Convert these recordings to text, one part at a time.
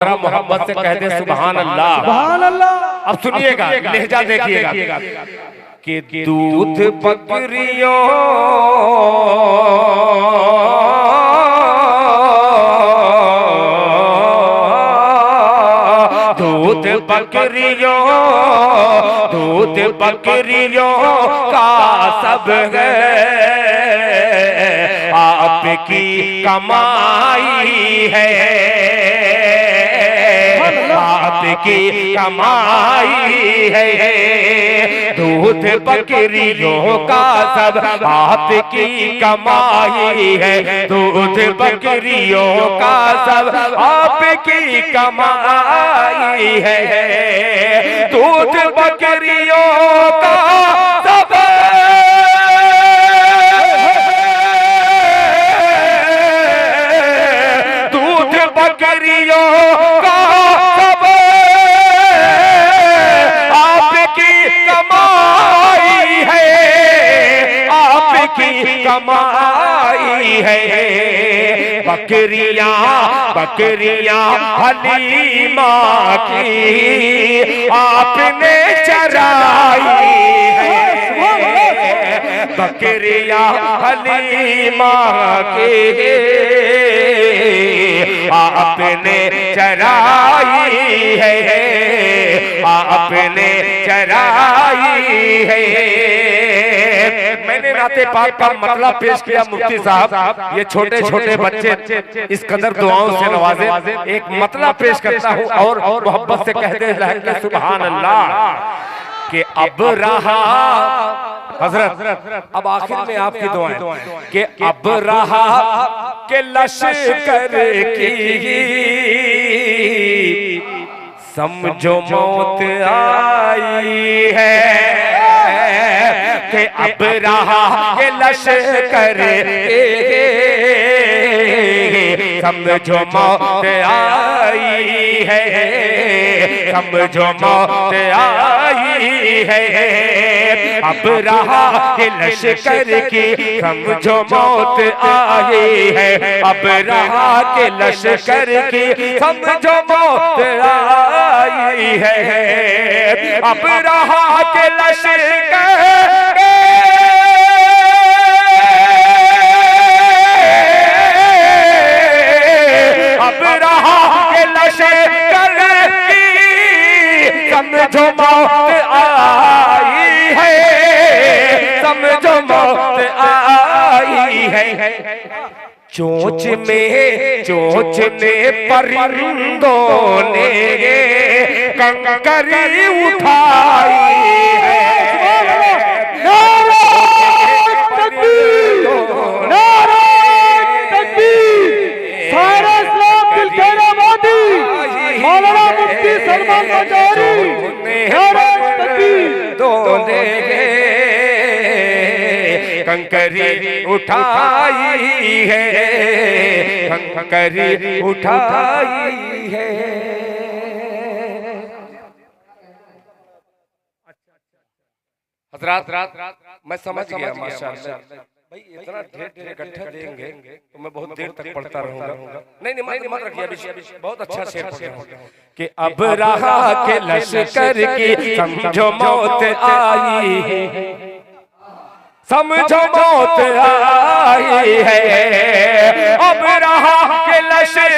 मोहब्बत से कह दे सुभान अल्लाह। सुभान अल्लाह। अब सुनिएगा, लहजा देखिएगा कि दूध बकरियों दूध बकरियों का सब है आपकी कमाई है, आपकी कमाई है। दूध बकरियों का सब आपकी कमाई है, दूध बकरियों का सब आपकी कमाई है। दूध बकरियों का सब दूध बकरियों का सब आपकी कमाई है, आपकी कमाई है। बकरियां हलीमा की आपने चराई है, बकरियां हलीमा की आपने चराई है, आपने चराई है। मैंने नाते पाक का मतलब पेश किया मुफ्ती साहब, ये छोटे छोटे बच्चे इस कदर दुआओं से नवाजे, एक मतलब पेश करता हूँ और मोहब्बत से कहते हैं सुभान अल्लाह। कि अब रहा हजरत, अब आखिर में आपकी दुआएं कि अब रहा के लश्कर की समझो मौत आई है, कि अब रहा के लश्कर समझो मौत आई है, समझो मौत आई है। अब रहा के लश्कर की समझो मौत आई है, अब रहा के लश्कर की समझो मौत आई है। अब रहा के लश्कर अब रहा के लश्कर की समझो मौत आई है, समझो मौत आई है। चोंच में परिंदों ने कंकरी उठाई है, मौलाना मुफ्ती सलमान कचौरी कंकरी उठाई है, कंकरी उठाई है। हज़रात मैं समझ गया माशाअल्लाह भाई, इतना ढेर इकट्ठा देंगे तो मैं बहुत देर तक पढ़ता रहूंगा। नहीं मत रखिए, अभी बहुत अच्छा शेर पढ़ा कि अब रहा के लश्कर की समझो मौत आई है, समझो मौत आई है। अब रहा के लश्कर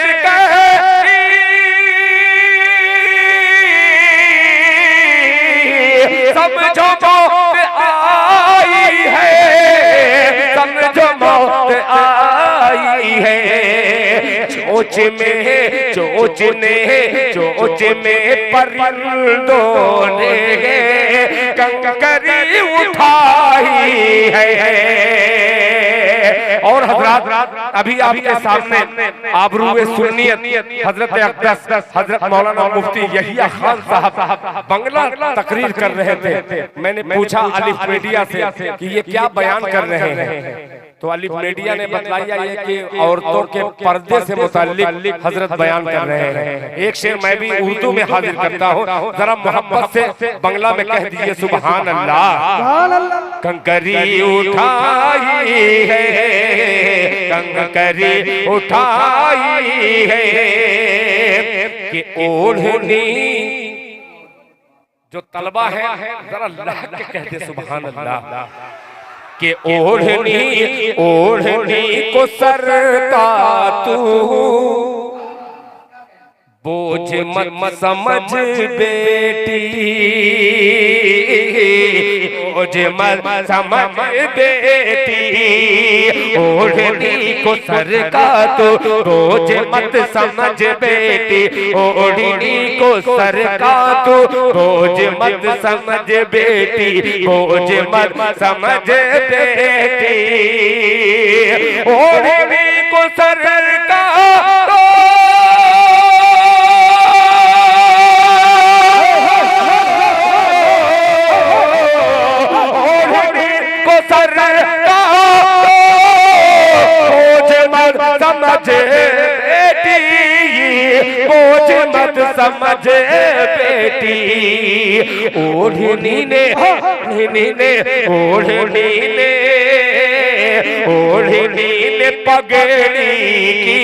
समझो मौत आई है, समझो मौत आई है। चोंच में परिंदों ने कंकरी उठाई है। और हजरत अभी आपके सामने आबरूए सुन्नियत हजरत अक़दस हजरत मौलाना मुफ्ती यहिया खान साहब बंगला तकरीर कर रहे थे। मैंने पूछा अलिफ मीडिया से कि ये क्या बयान कर रहे हैं, तो अलिफ मीडिया ने बताया ये कि औरतों के पर्दे से मुताल्लिक हजरत बयान कर रहे हैं। एक शेर मैं भी उर्दू में हाजिर करता हूँ, जरा मोहब्बत से बंगला में कह दीजिए सुभान अल्लाह। कंकरी उठाई है, कंकरी उठाई है, कि ओढ़नी जो तलबा है जरा लह के कहते सुभान अल्लाह कि ओढ़नी को सरता तू बोझ मत समझ बेटी, बोझ मत समझ बेटी, ओढ़नी को सर का तो बोझ मत समझ बेटी, ओढ़नी को सर का तो बोझ मत समझ बेटी, बोझ मत समझ बेटी, ओढ़नी को सर का तो समझ बेटी, ओढ़नी ने पगड़ी की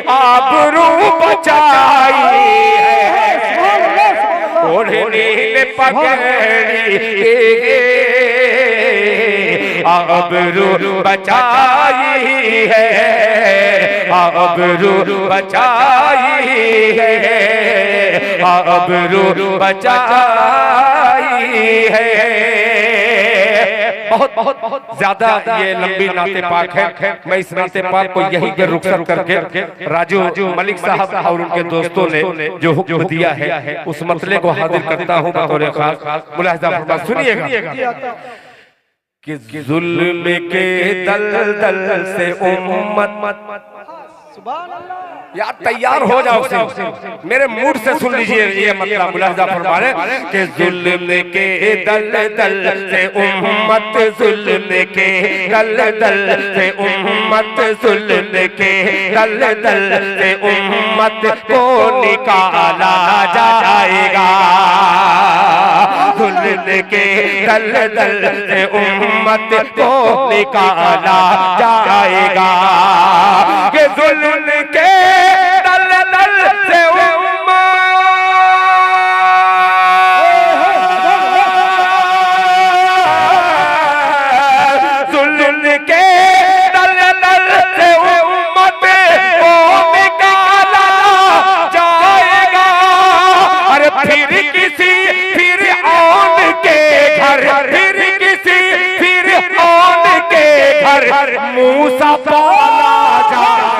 आबरू बचाई है, ओढ़नी ने पगड़ी आबरू बचाई है, आबरू बचाई है, आबरू बचाई है। बहुत ज्यादा ये लंबी नाते पाक है। मैं इस नाते पाक को यहीं पे रुखसत करके राजू मलिक साहब और उनके दोस्तों ने जो हुक्म दिया है उस मसले को हाजिर करता हूँ बतौर खास। मुलाहिजा फरमा सुनिएगा कि जुल्म के दलदल से उम्मत, यार तैयार हो जाओ मेरे मूड से सुन लीजिए ये मतलब मुलाहिजा फरमा रहे कि जुल्म के दलदल से उम्मत, जुल्म के दलदल से उम्मत, जुल्म के दलदल से उम्मत को निकाला जाएगा, जुल्म के दलदल से उम्मत को निकाला जाएगा, कि जुल्म के दलदल से उम्मत, जुल्म के दलदल से उम्मत को निकाला जाएगा। अरे फिर किसी फिर आन के घर, फिर किसी फिर आन के घर मूसा पाला जाएगा।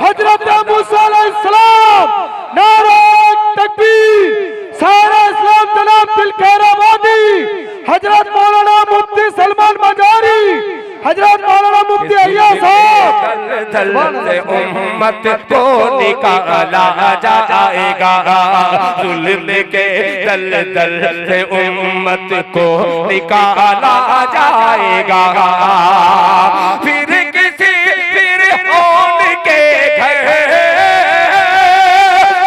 हजरत मूसा अलैहिस्सलाम, नारे तकबीर, सारा इस्लाम जनाब दिल खैराबादी, हजरत मौलाना मुफ्ती सलमान मजारी, हजरत मौलाना मुफ्ती अलिया साहब, दलदल से उम्मत को निकाला जाएगा, जुल्म के दलदल से उम्मत को निकाला जाएगा, फिर किसी फिर आन के घर,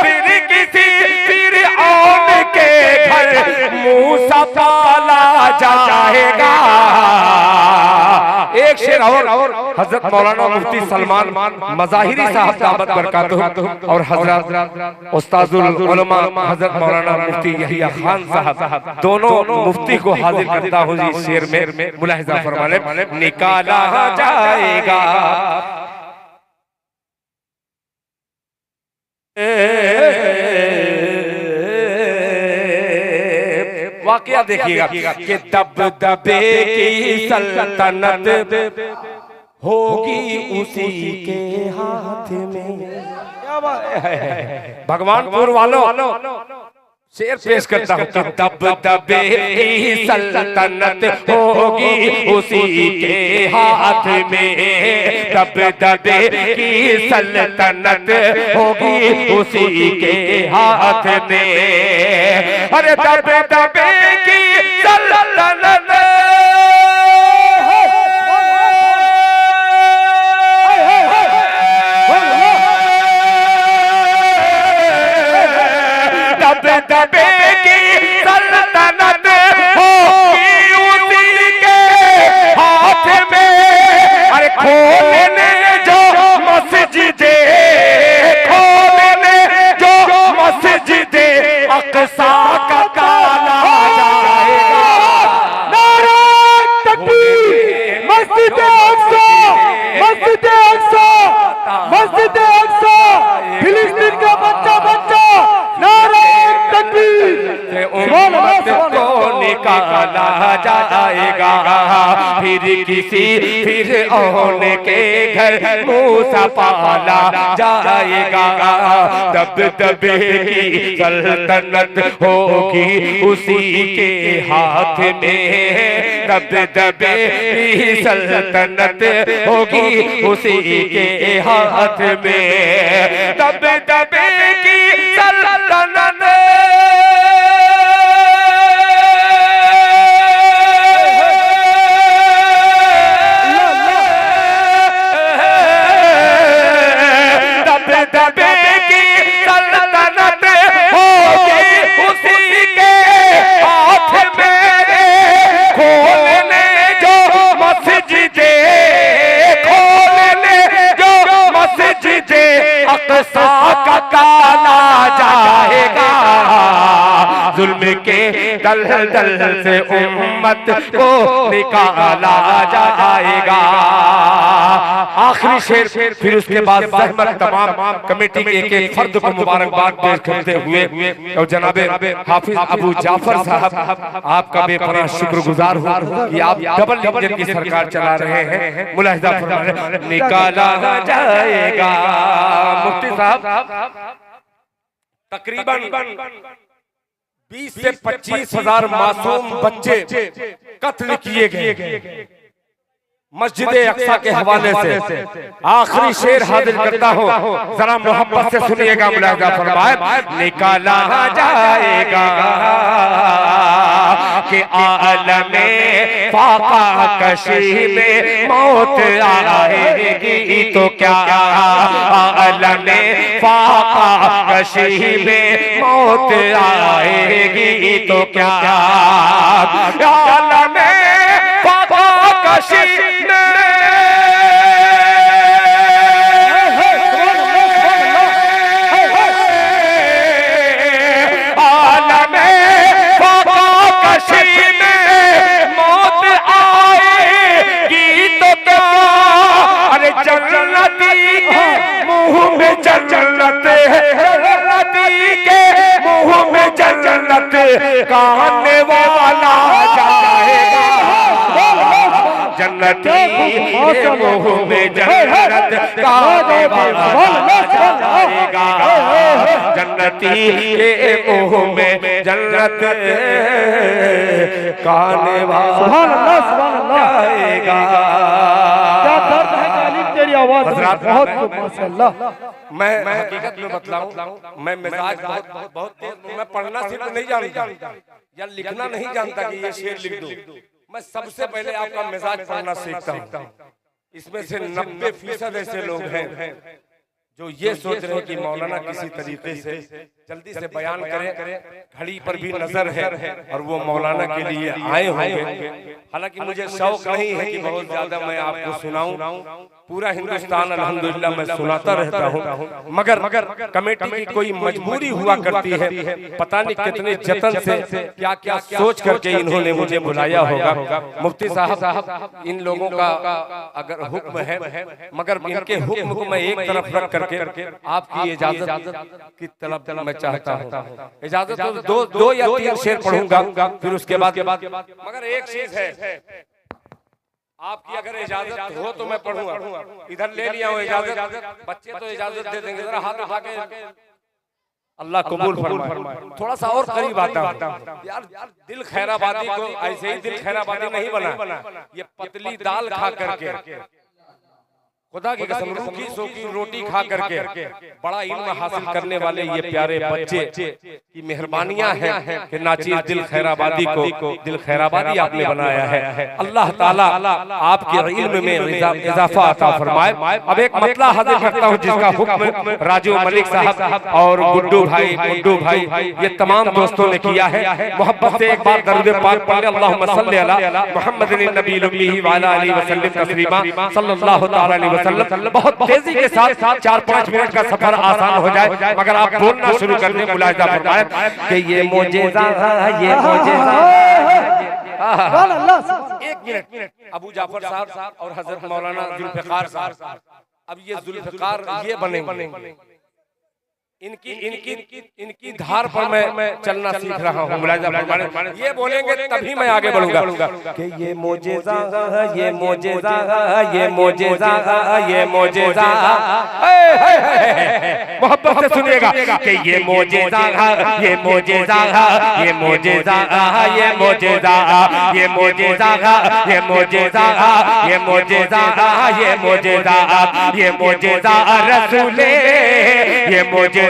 फिर किसी फिर आन के घर मूसा पाला जाएगा। एक शेर और हजरत मौलाना मुफ्ती सलमान मज़ाहिरी साहब दामत बरकातहू और हजरत उस्ताजुल उलमा हजरत मौलाना मुफ्ती यहिया खान साहब दोनों मुफ्ती को हाजिर करता हूँ इस शेर में। मुलाहिजा फरमाने निकाला जाएगा, वाकया देखिएगा कि दबदबे की सल्तनत होगी उसी के हाथ में। क्या बात है भगवानपुर वालों, शेर पेश करता हूँ कि दबदबे की सल्तनत होगी उसी के हाथ में, दबदबे की सल्तनत होगी उसी के हाथ में। अरे दबदबे की सल्तनत दबदबे की सल्तनत होगी उसी के हाथ में, किसी फिरऔन के घर मूसा पाला जाएगा। दबदबे की सल्तनत होगी उसी के हाथ में, दबदबे की सल्तनत होगी उसी के हाथ में, दबदबे की सल्तनत जुल्म के दलदल से उम्मत को निकाला जाएगा। आखिरी शेर, फिर उसके बाद जहमत तमाम कमेटी के एक एक फर्द को मुबारकबाद पेश करते हुए और जनाबे हाफिज अबू जाफर साहब आपका बेपनाह शुक्रगुजार हूँ कि आप डबल इंजन की सरकार चला रहे हैं। मुलाहिजा फरमाएं, निकाला जाएगा। मुफ्ती साहब तकरीबन 20 से 25 हजार मासूम बच्चे कत्ल किए गए मस्जिद अक्सा के हवाले से। आखिरी शेर हाजिर करता हूँ, जरा मोहब्बत से सुनिएगा। मुलाहिजा फरमाए, निकाला जाएगा कि आलमे फाका कशी में मौत आएगी तो क्या, आलमे फाका कशी में मौत आएगी तो क्या, आलमे फाका कशी कहने वाला जाएगा। जन्नती के मुंह में जन्नत कहने वाला जाएगा। जन्नती के मुंह में जन्नत कहने वाला जाएगा। क्या दर्द है तालीम तेरी आवाज में, बहुत माशाअल्लाह। मैं हकीकत में बतलाऊं, मैं मिजाज बहुत तेज, मैं पढ़ना सिर्फ नहीं जानता या लिखना नहीं जानता कि ये शेर लिख दूं। मैं सबसे पहले आपका मिजाज पढ़ना सीखता हूँ। इसमें से 90% ऐसे लोग हैं जो ये सोच रहे हैं कि मौलाना किसी तरीके से जल्दी से बयान करें, घड़ी पर भी नजर है और वो मौलाना के लिए आए होंगे। हालांकि मुझे शौक नहीं है कि बहुत ज्यादा मैं आपको सुनाऊं, पूरा हिंदुस्तान अल्हम्दुलिल्लाह मैं सुनाता रहता हूं, मगर कमेटी की कोई मजबूरी हुआ करती है। पता नहीं कितने जतन से क्या क्या सोच करके इन्होंने मुझे बुलाया होगा। मुफ्ती साहब, इन लोगों का अगर हुक्म है, मगर इनके हुक्म को मैं एक तरफ रख करके आपकी इजाजत की तलब मैं चाहता हूँ। इजाजत तो दो या 3 शेर पढ़ूंगा, फिर उसके बाद मगर एक चीज है, आपकी अगर इजाजत हो तो मैं पढ़ूंगा। इधर ले लिया हूँ इजाजत, बच्चे तो इजाजत दे देंगे। जरा हाथ उठा के अल्लाह कबूल फरमाए। थोड़ा सा और करीब आता हूँ यार। दिल खैराबादी को ऐसे ही दिल खैराबादी नहीं बना, ये पतली दाल खा करके, खुदा की कसम रूखी सूखी रोटी खा करके बड़ा इल्म हासिल करने वाले ये प्यारे बच्चे की मेहरबानियां हैं कि नाचीज दिल खैराबादी को दिल खैराबादी आपने बनाया है। अल्लाह ताला आपके इल्म में इजाफा अता फरमाए। अब एक मतला हाजिर करता हूँ जिसका हुक्म राजू मलिक साहब और गुड्डू भाई ये तमाम दोस्तों ने किया है। मोहब्बत से एक बार दरूद पाक पढ़े, अल्लाहुम्मा सल्ली अला मुहम्मदिन नबील उम्मी व अला आलिहि व सल्लम तस्लीमा सल्लल्लाहु तआला अलैहि वसल्लम। बहुत तेजी के साथ 4-5 मिनट का सफर आसान हो जाए, मगर आप बोलना शुरू कर दें। मुलाहिजा फरमाएं कि ये मोजेज़ा, ये मोजेज़ा। एक मिनट, अबू जाफर साहब और हजरत मौलाना जुल्फिकार साहब, अब ये जुल्फिकार ये बनेंगे, इनकी इनकी इनकी धार पर मैं चलना सीख रहा हूँ। मुलाहिजा फरमाएं, ये बोलेंगे तभी मैं आगे बढ़ूंगा कि ये मोजेज़ा ये मोजेज़ा ये मोजेज़ा ये मोजेज़ा। मोहब्बत से सुनिएगा कि ये मोजेज़ा ये मोजेज़ा ये मोजेज़ा ये मोजेज़ा ये मोजेज़ा ये मोजेज़ा ये मोजेज़ा ये मोजेज़ा ये मोजेज़ा रसूले ये मोजेज़ा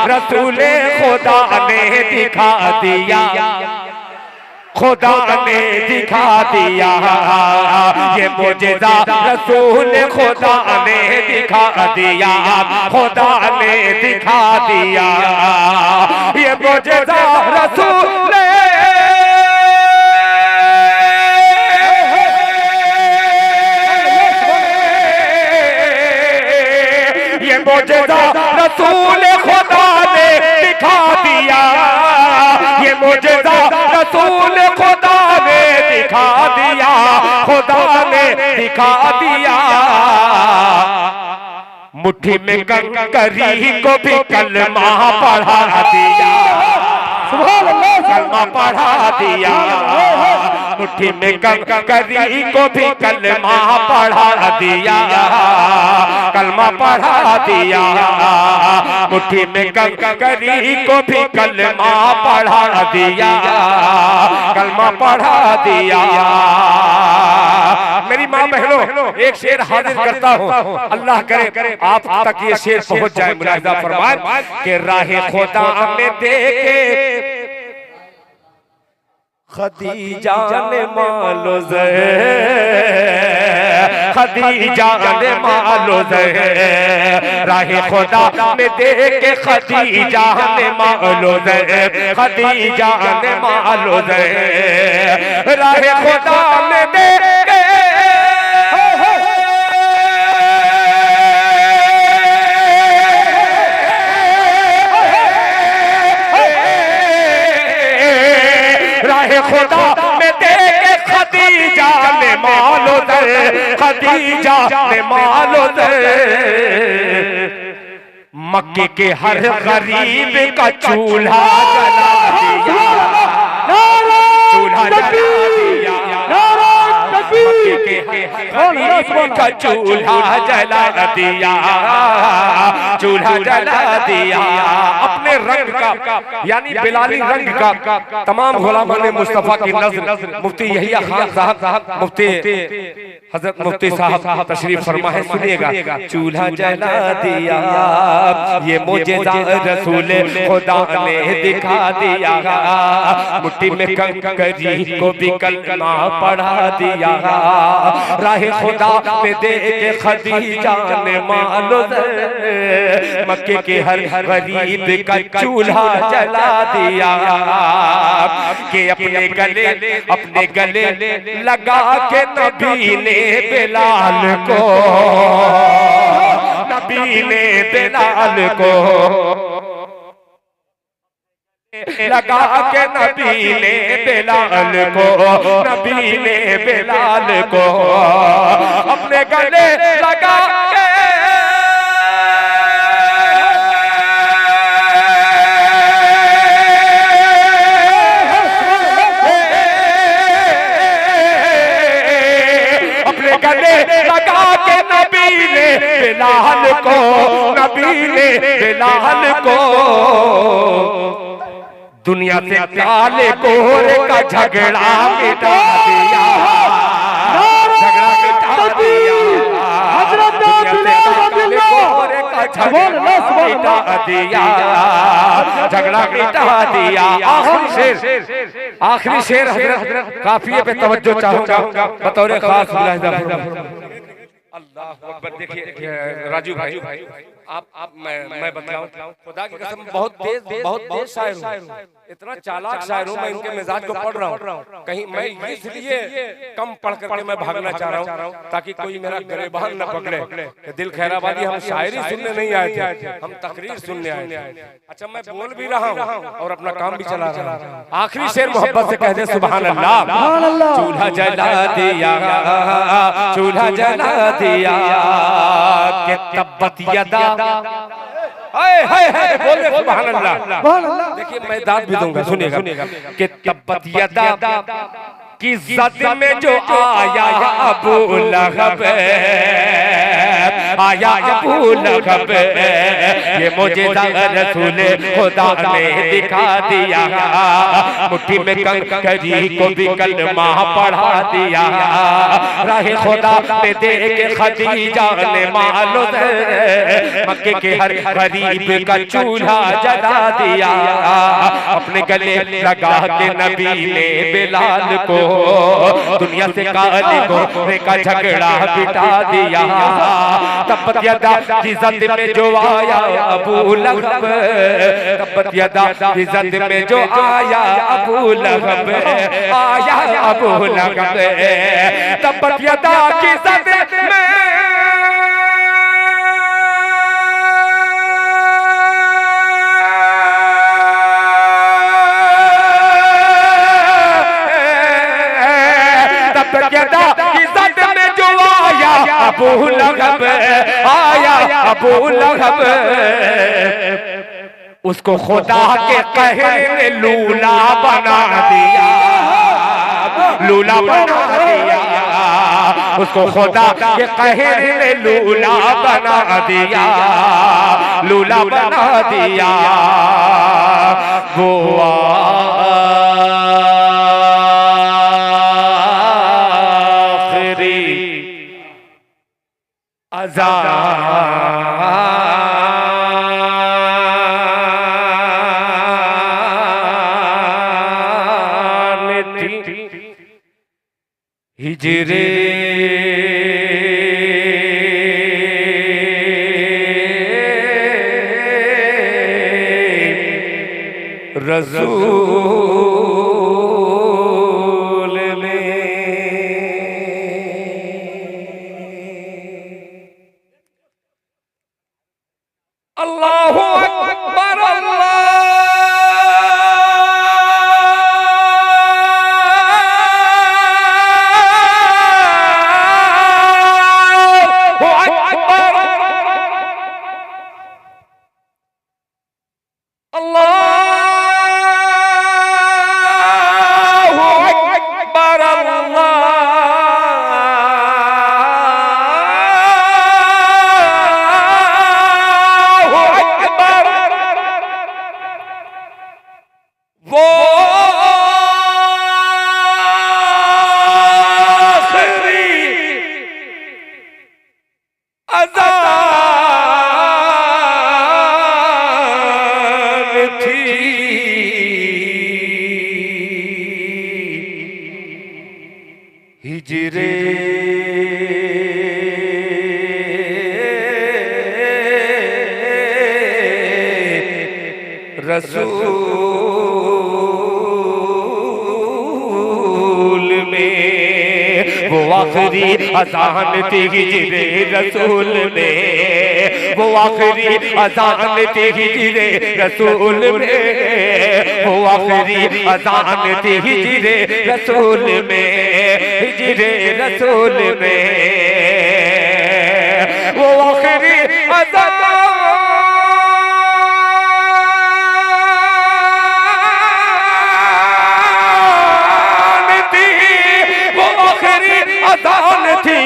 रसूले खुदा ने दिखा दिया खुदा ने दिखा दिया ये मोजेज़ा रसूल खुदा ने दिखा दिया खुदा ने दिखा दिया ये मोजेज़ा रसूल ये मोजेज़ा रसूल खुदा ने दिखा दिया ये मोजेज़ा रसूल खुदा ने दिखा दिया खुदा ने दिखा दिया मुट्ठी में कंकरी को भी कलमा पढ़ा दिया कलमा पढ़ा दिया मुट्ठी में कंकरी को भी कलमा पढ़ा दिया कलमा पढ़ा दिया मुट्ठी में कंकरी को भी कलमा पढ़ा दिया कलमा पढ़ा दिया। मेरी माँ बहनों एक शेर हाजिर करता हूँ, अल्लाह करे आप तक ये शेर पहुँच जाए। मुलाहिजा फरमाएं कि राहे खुदा में देखे खदीजा ने मालो खदीजा ने मालो राहे खुदा में देखे खदीजा ने मालो खदीजा ने मालो राहे खुदा में देखे खुदा में देखे खदीजा ने मालो खदीजा ने मालो मक्के के हर गरीब का चूल्हा जला दिया चूल्हा जला दिया का चूल्हा जला दिया चूल्हा जला दिया अपने रंग का यानी बिलाली रंग का तमाम गुलामान मुस्तफा की नज़र मुफ्ती यहिया खान साहब मुफ्ती हजरत मुफ्ती साहब तशरीफ फरमा है, सुनिएगा। चूल्हा जला दिया ये मोजेज़ा रसूल खुदा ने दिखा दिया मुट्ठी में कंकरी को भी कलमा पढ़ा दिया राहे खुदा में देखे खदीजा ने मालो मक्के के हर गरीब का चूल्हा जला दिया कि अपने गले लगा के नबी ने बिलाल को नबी ने बिलाल को लगा के नबी ने बिलाल को नबी ने बिलाल को अपने गले लगा के अपने गले लगा के नबी ने बिलाल को नबी ने बिलाल को दुनिया से काले कोहरे का झगड़ा मिटा दिया झगड़ा मिटा दिया मिटा दिया झगड़ा मिटा दिया। आखिरी शेर हजरत काफिये पे तवज्जो चाहूंगा बतौर खास। अल्लाह अकबर। देखिए राजू भाई आप मैं बतलाऊं खुदा की कसम बहुत तेज शायर हूं, इतना चालाक शायर हूं। मैं इनके मिजाज को पढ़ रहा हूं, कहीं मैं इसलिए कम पढ़ करके मैं भागना चाह रहा हूं ताकि कोई मेरा गिरबान न पकड़े। दिल खैराबादी हम शायरी सुनने नहीं आए थे, हम तकरीर सुनने आए थे। अच्छा मैं बोल भी रहा हूं और अपना काम भी चला रहा हूं। आखिरी शेर मोहब्बत से कह दे सुभान अल्लाह। चूल्हा जला दिया चूल्हा जला दिया के तब्बत यदा हाय हाय हाय बोले सुभान अल्लाह। सुभान अल्लाह। देखिए मैं दाद भी दूंगा, सुनिएगा कि तब्बत यदा की जद में जो आया अबू लहब, आया अबू लहब, ये मुझेज़ा रसूल खुदा ने दिखा दिया, मुट्ठी में कंकरी को भी कलमा पढ़ा दिया, राह खुदा में दे के खदीजा ने मालो मक्के के हर गरीब का चूल्हा जला दिया, अपने गले लगा के नबी ने बिलाल को दुनिया से काली गोरे का झगड़ा बिता दिया, तब्बत यदा की जद में जो आया अबू लहब, तब्बत यदा की जद में जो आया अबू लहब, आया अबू लहब, तब्बत यदा की जद में इज्जत में जो आया अबू लहब, आया अबू लहब, उसको खुदा के कहर ने लूला बना दिया, लूला बना दिया, उसको खुदा के कहर ने लूला बना दिया, लूला बना दिया। वो हिजरे रसूल में अल्लाहु अकबर हिजरे रसूल में, वो आखिरी अज़ान थी हिजरे रसूल में, वो आखिरी अज़ान थी हिजरे रसूल में, वो आखिरी अज़ान थी हिजरे रसूल में, हिजरे रसूल में, वो आखिरी अज़ान थी, वो आखिरी अज़ान थी,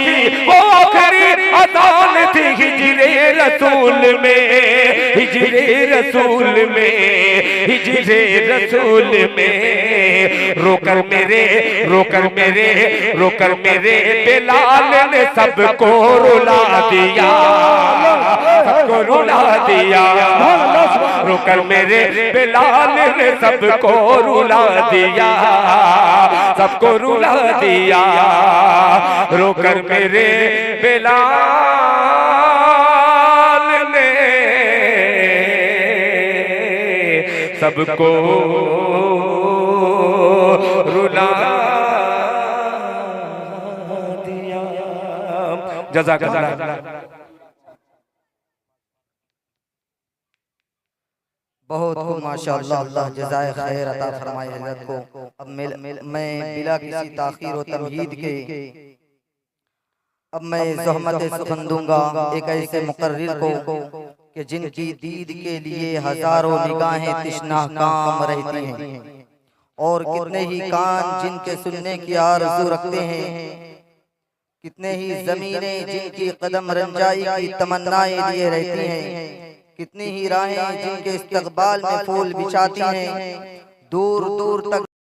वो आखिरी अज़ान थी हिजरे रसूल में, हिजरे रसूल में, हिजरे रसूल में, रोकर मेरे रोकर मेरे रोकर मेरे बिलाल ने सबको रुला दिया, सबको रुला दिया, रोकर मेरे बिलाल ने सबको रुला दिया, सबको रुला दिया, रोकर मेरे बिलाल ने सबको रुला दिया। जज़ाकल्लाह। बहुत खूब माशाअल्लाह, अल्लाह जज़ाए खैर अता फरमाए हज़रत को। अब मैं बिला किसी ताख़ीर और तमहीद के अब मैं ज़हमत सुखन दूंगा एक ऐसे मुकर्रिर को कि जिनकी दीद के लिए हजारों निगाहें तिश्ना काम रहती हैं, और कितने ही कान जिनके सुनने की आरज़ू रखते हैं, कितने ही जमीनें जिनकी कदम रंजाई की तमन्नाएं लिए रहती हैं, कितनी ही राहें जिनके इस्तकबाल में फूल बिछाती हैं, दूर दूर तक